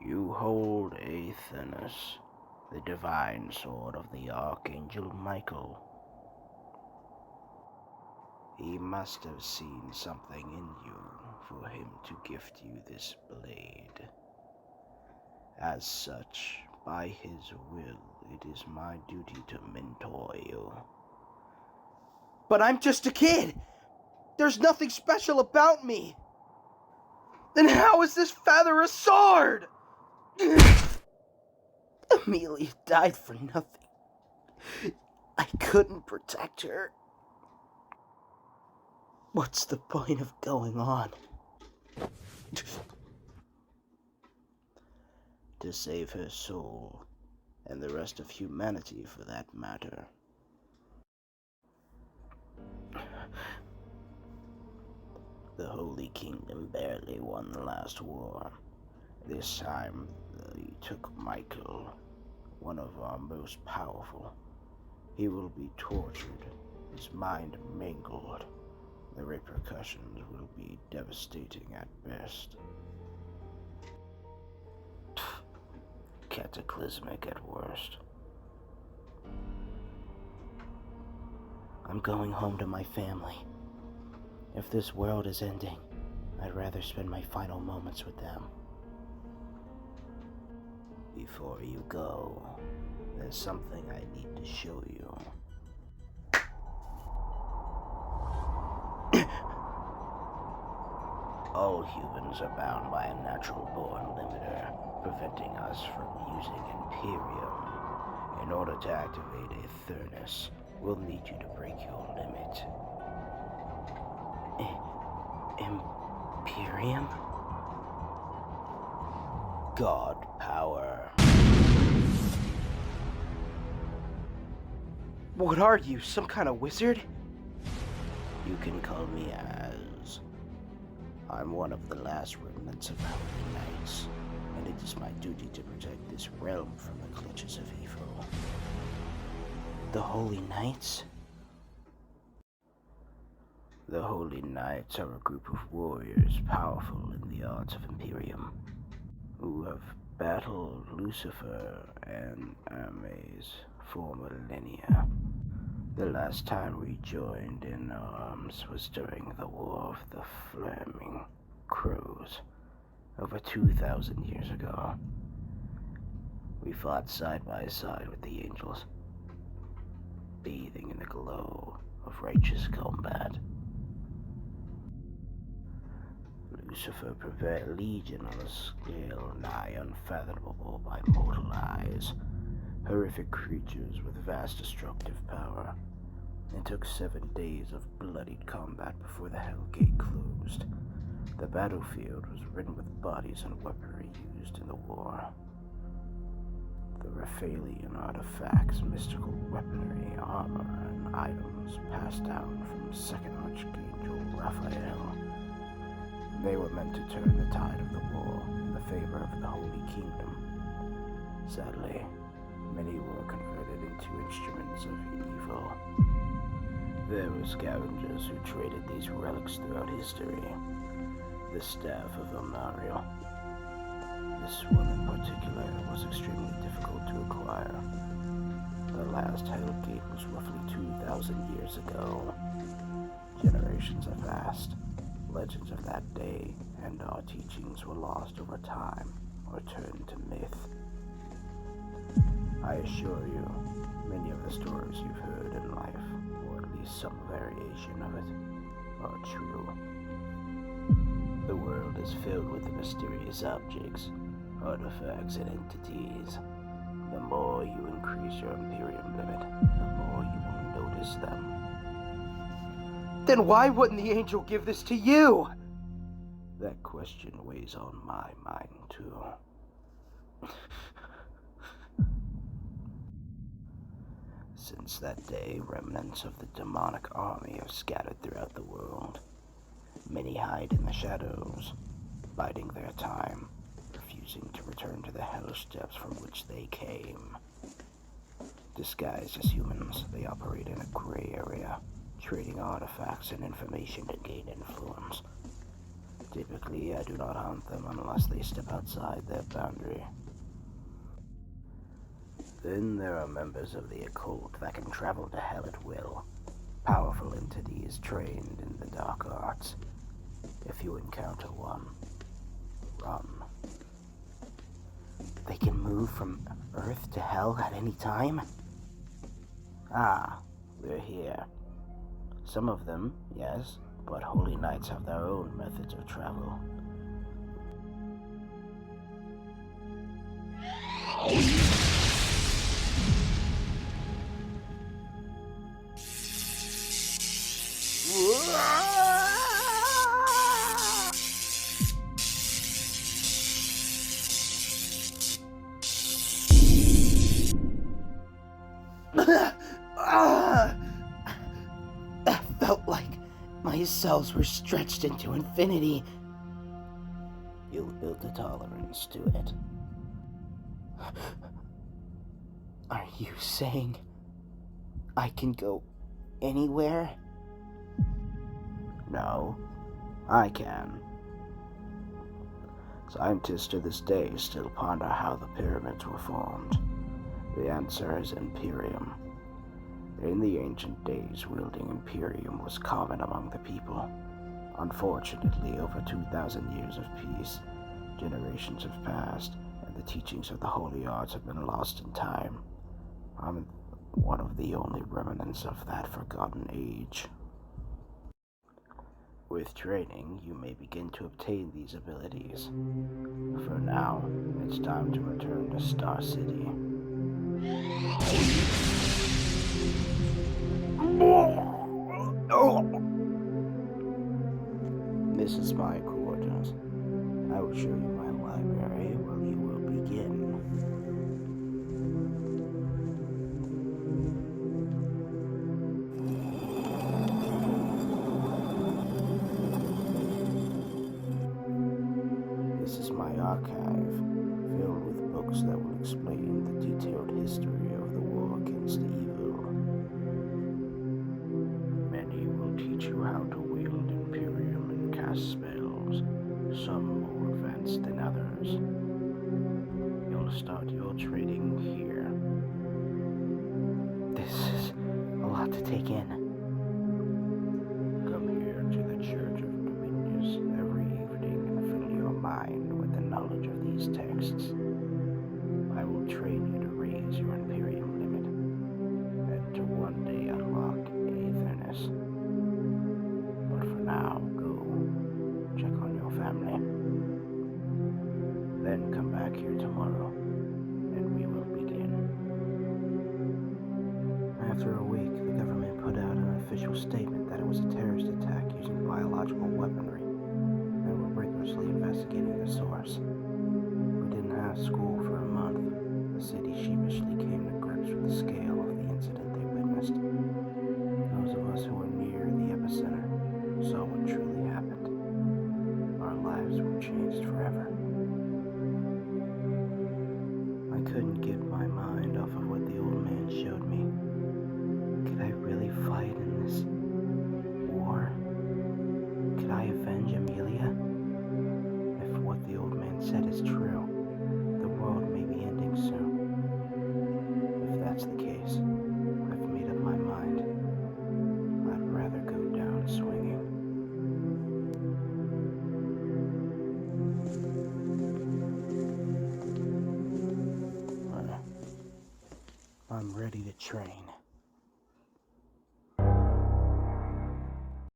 You hold Athenas, the divine sword of the Archangel Michael. He must have seen something in you for him to gift you this blade. As such, by his will, it is my duty to mentor you. But I'm just a kid! There's nothing special about me! Then how is this feather a sword? Amelia died for nothing. I couldn't protect her. What's the point of going on? To save her soul, and the rest of humanity for that matter. The Holy Kingdom barely won the last war. This time, they took Michael, one of our most powerful. He will be tortured, his mind mangled. The repercussions will be devastating at best. Cataclysmic at worst. I'm going home to my family. If this world is ending, I'd rather spend my final moments with them. Before you go, there's something I need to show you. All humans are bound by a natural-born limiter, preventing us from using Imperium. In order to activate a Thurnus, we'll need you to break your limit. Imperium? God power. What are you, some kind of wizard? You can call me as... I'm one of the last remnants of Holy Knights, and it is my duty to protect this realm from the clutches of evil. The Holy Knights? The Holy Knights are a group of warriors powerful in the arts of Imperium, who have battled Lucifer and Hermes for millennia. The last time we joined in arms was during the War of the Flaming Crows, over 2,000 years ago. We fought side by side with the angels, bathing in the glow of righteous combat. Lucifer prepared a legion on a scale nigh unfathomable by mortal eyes, horrific creatures with vast destructive power. It took 7 days of bloodied combat before the Hell Gate closed. The battlefield was ridden with bodies and weaponry used in the war. The Raphalian artifacts, mystical weaponry, armor, and items passed down from Second Archangel Raphael. They were meant to turn the tide of the war in the favor of the Holy Kingdom. Sadly, many were converted into instruments of evil. There were scavengers who traded these relics throughout history. The Staff of Elmariel. This one in particular was extremely difficult to acquire. The last Hell Gate was roughly 2,000 years ago. Generations have passed. Legends of that day and our teachings were lost over time or turned to myth. I assure you, many of the stories you've heard in life, or at least some variation of it, are true. The world is filled with mysterious objects, artifacts, and entities. The more you increase your Imperium limit, the more you will notice them. Then why wouldn't the angel give this to you? That question weighs on my mind, too. Since that day, remnants of the demonic army have scattered throughout the world. Many hide in the shadows, biding their time, refusing to return to the hellish depths from which they came. Disguised as humans, they operate in a gray area, trading artifacts and information to gain influence. Typically, I do not hunt them unless they step outside their boundary. Then there are members of the occult that can travel to hell at will. Powerful entities trained in the dark arts. If you encounter one, run. They can move from Earth to hell at any time? Ah, we're here. Some of them, yes, but holy knights have their own methods of travel. That felt like my cells were stretched into infinity. You've built a tolerance to it. Are you saying I can go anywhere? No, I can. Scientists to this day still ponder how the pyramids were formed. The answer is Imperium. In the ancient days, wielding Imperium was common among the people. Unfortunately, over 2,000 years of peace, generations have passed, and the teachings of the holy arts have been lost in time. I'm one of the only remnants of that forgotten age. With training, you may begin to obtain these abilities. For now, it's time to return to Star City. This is my quarters. I will show you my library where you will begin. This is my archive, filled with books that will explain the detailed history of the war against evil. Many will teach you how to wield Imperium and cast spells, some more advanced than others. You'll start your training here. This is a lot to take in. Come here to the Church of Dominions every evening and fill your mind with the knowledge of these texts. I will train you to raise your Imperium limit, and to one day unlock Aethernus. But for now, go check on your family. Then come back here tomorrow, and we will begin. After a week, the government put out an official statement that it was a terrorist attack using biological weaponry, and were rigorously investigating the source. We didn't have school for a month. The city sheepishly came to grips with the scale of the incident they witnessed. Those of us who were near the epicenter saw what truly happened. Our lives were changed forever. I couldn't get my mind off of what the old man showed me. Could I really fight in this war? Could I avenge Amelia? If what the old man said is true, the world may be ending soon. If that's the case, I've made up my mind. I'd rather go down swinging. I'm ready to train.